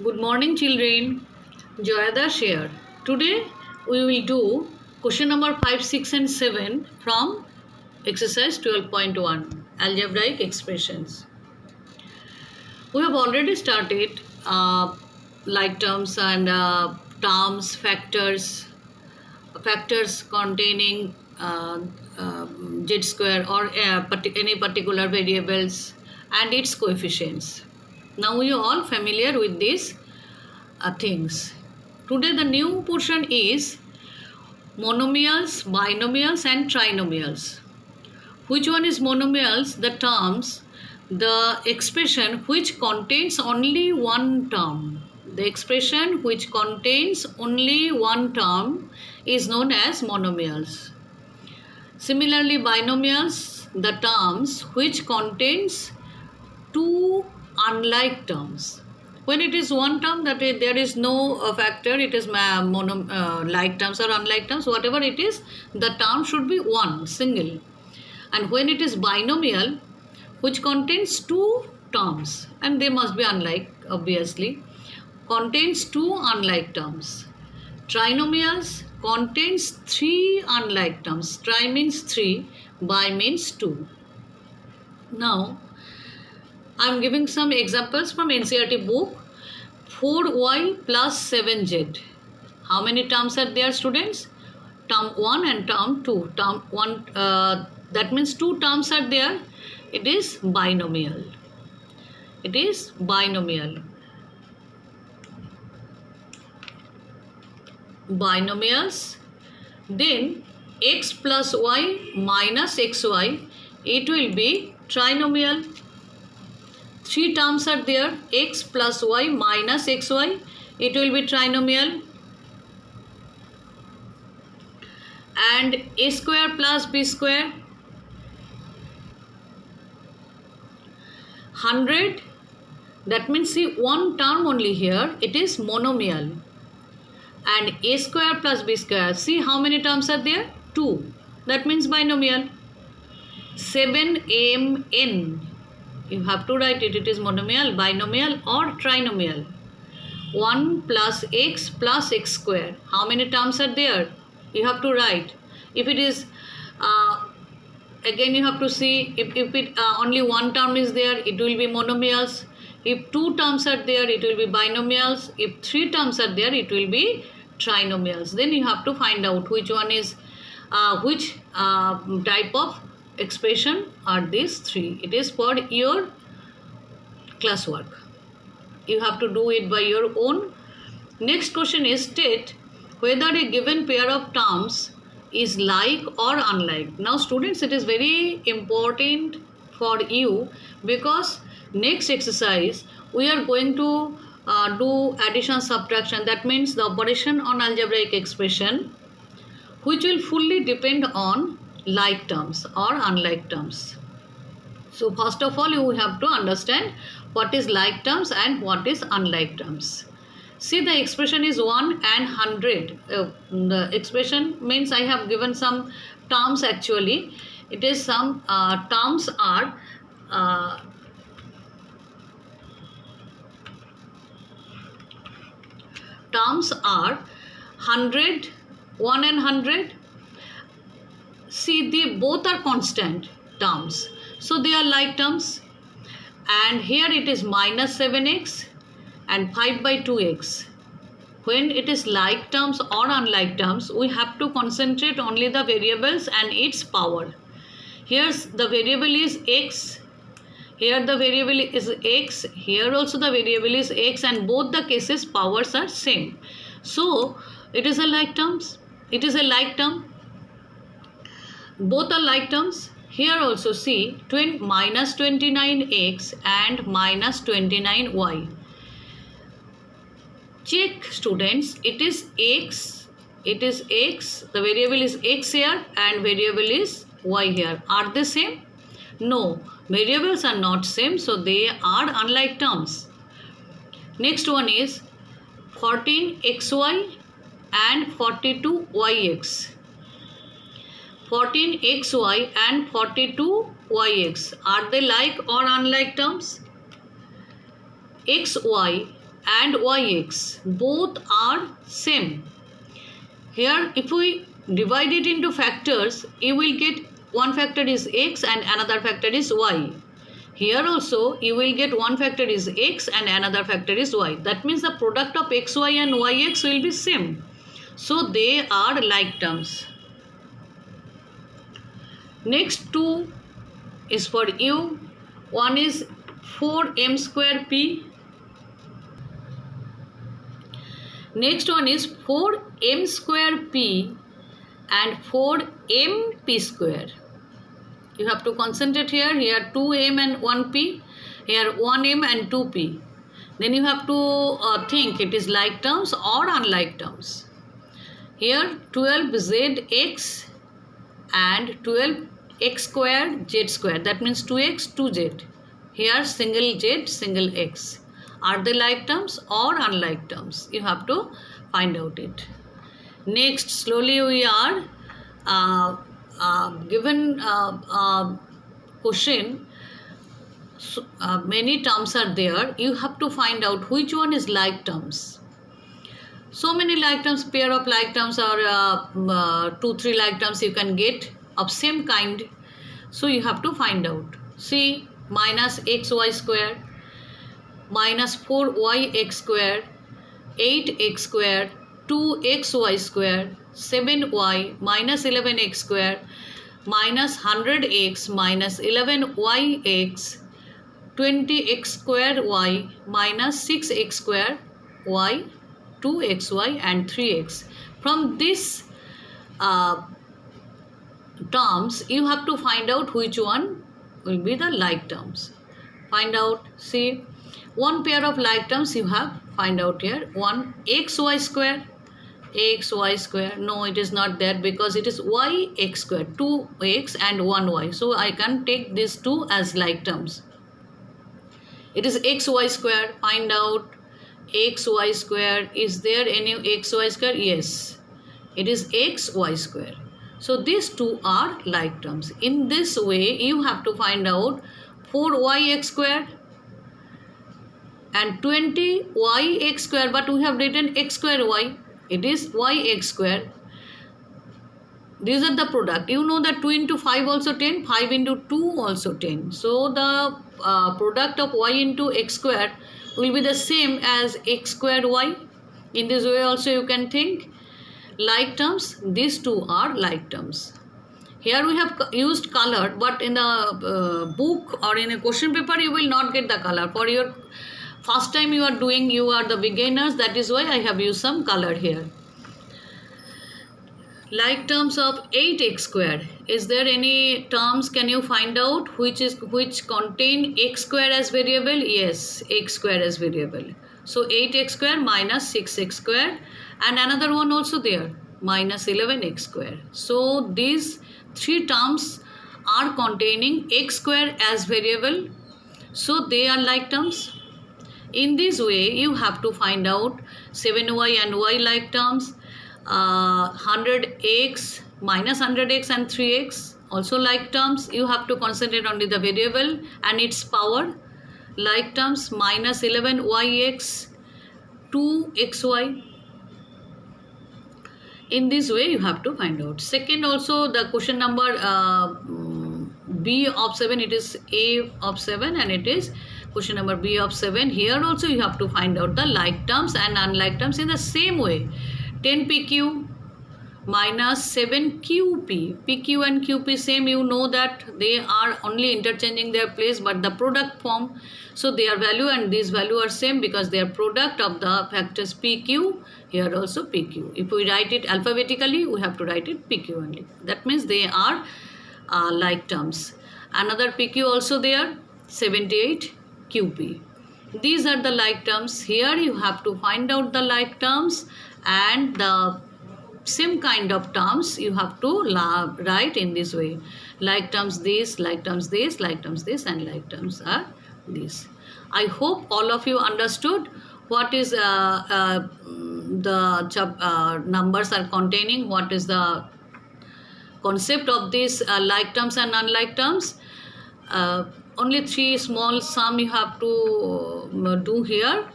Good morning, children. Joyadash here. Today we will do question number 5, 6 and 7 from exercise 12.1 algebraic expressions. We have already started like terms and terms, factors containing z square or any particular variables and its coefficients. Now we are all familiar with these things. Today the new portion is monomials, binomials and trinomials. Which one is monomials? The terms, the expression which contains only one term. The expression which contains only one term is known as monomials. Similarly, binomials, the terms which contains two unlike terms. When it is one term, that is, there is no factor, it is like terms or unlike terms, whatever it is, the term should be one, single. And when it is binomial, which contains two terms, and they must be unlike, obviously, contains two unlike terms. Trinomials contains three unlike terms. Tri means three, bi means two. Now, I am giving some examples from NCERT book. 4y plus 7z. How many terms are there, students? Term 1 and term 2. Term 1, that means two terms are there. It is binomial. It is binomial. Binomials. Then x plus y minus xy, it will be trinomial. Three terms are there, x plus y minus xy, it will be trinomial. And a square plus b square, 100, that means see one term only here, it is monomial. And a square plus b square, see how many terms are there? 2, that means binomial. 7mn, you have to write it, it is monomial, binomial or trinomial. 1 plus x square. How many terms are there? You have to write. If it is, again you have to see, if it only one term is there, it will be monomials. If two terms are there, it will be binomials. If three terms are there, it will be trinomials. Then you have to find out which one is, which type of expression are these three. It is for your classwork. You have to do it by your own. Next question is, state whether a given pair of terms is like or unlike. Now students, it is very important for you because next exercise we are going to do addition subtraction. That means the operation on algebraic expression, which will fully depend on like terms or unlike terms. So first of all, you have to understand what is like terms and what is unlike terms. See, the expression is 1 and 100. The expression means I have given some terms actually. It is some terms are terms are 100, 1 and 100. See, they both are constant terms, so they are like terms. And here it is minus 7x and 5 by 2x. When it is like terms or unlike terms, we have to concentrate only the variables and its power. Here's the variable is x, here the variable is x, here also the variable is x, and both the cases powers are same. So it is a like terms. It is a like term. Both are like terms. Here also see minus 29x and minus 29y. Check students, it is x, the variable is x here and variable is y here. Are they same? No, variables are not same, so they are unlike terms. Next one is 14xy and 42yx. 14xy and 42yx, are they like or unlike terms? xy and yx, both are same. Here if we divide it into factors, you will get one factor is x and another factor is y. Here also you will get one factor is x and another factor is y. That means the product of xy and yx will be same. So they are like terms. Next two is for you. One is 4m square p. Next one is 4m square p and 4m p square. You have to concentrate here. Here 2m and 1p. Here 1m and 2p. Then you have to think it is like terms or unlike terms. Here 12zx and 12x square z square. That means 2x, 2z. Here single z, single x. Are they like terms or unlike terms? You have to find out it. Next, slowly we are given question. Many terms are there. You have to find out which one is like terms. So many like terms, pair of like terms or 2-3 like terms you can get of same kind. So you have to find out. See, minus xy square, minus 4yx square, 8x square, 2xy square, 7y, minus 11x square, minus 100x, minus 11yx, 20x square y, minus 6x square y, 2xy and 3x. From this terms, you have to find out which one will be the like terms. Find out, see, one pair of like terms you have, find out here. One xy square, xy square, no, it is not there because it is yx square, 2x and 1y. So I can take these two as like terms. It is xy square, find out xy square. Is there any xy square? Yes, it is xy square. So these two are like terms. In this way, you have to find out 4yx square and 20yx square, but we have written x square y. It is yx square. These are the product. You know that 2 into 5 also 10, 5 into 2 also 10. So the product of y into x square will be the same as x square y. In this way also you can think like terms. These two are like terms. Here we have used color, but in the book or in a question paper you will not get the color. For your first time you are doing, you are the beginners, that is why I have used some color here. Like terms of 8x square. Is there any terms, can you find out which contain x square as variable? Yes, x square as variable. So 8x square minus 6x square and another one also there, minus 11x square. So these three terms are containing x square as variable. So they are like terms. In this way you have to find out 7y and y like terms. 100x, minus 100x and 3x also like terms. You have to concentrate only the variable and its power. Like terms, minus 11yx, 2xy. In this way you have to find out. Second also, the question number B of 7, it is A of 7 and it is question number B of 7. Here also you have to find out the like terms and unlike terms in the same way. 10pq minus 7qp. pq and qp same, you know that they are only interchanging their place, but the product form. So their value and this value are same because they are product of the factors pq. Here also pq. If we write it alphabetically, we have to write it pq only. That means they are like terms. Another pq also there, 78qp. These are the like terms. Here you have to find out the like terms and the same kind of terms you have to write in this way. Like terms this, like terms this, like terms this, and like terms are this. I hope all of you understood what is the numbers are containing, what is the concept of these like terms and unlike terms. Only three small sum you have to do here.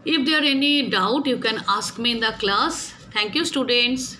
If there any doubt, you can ask me in the class. Thank you, students.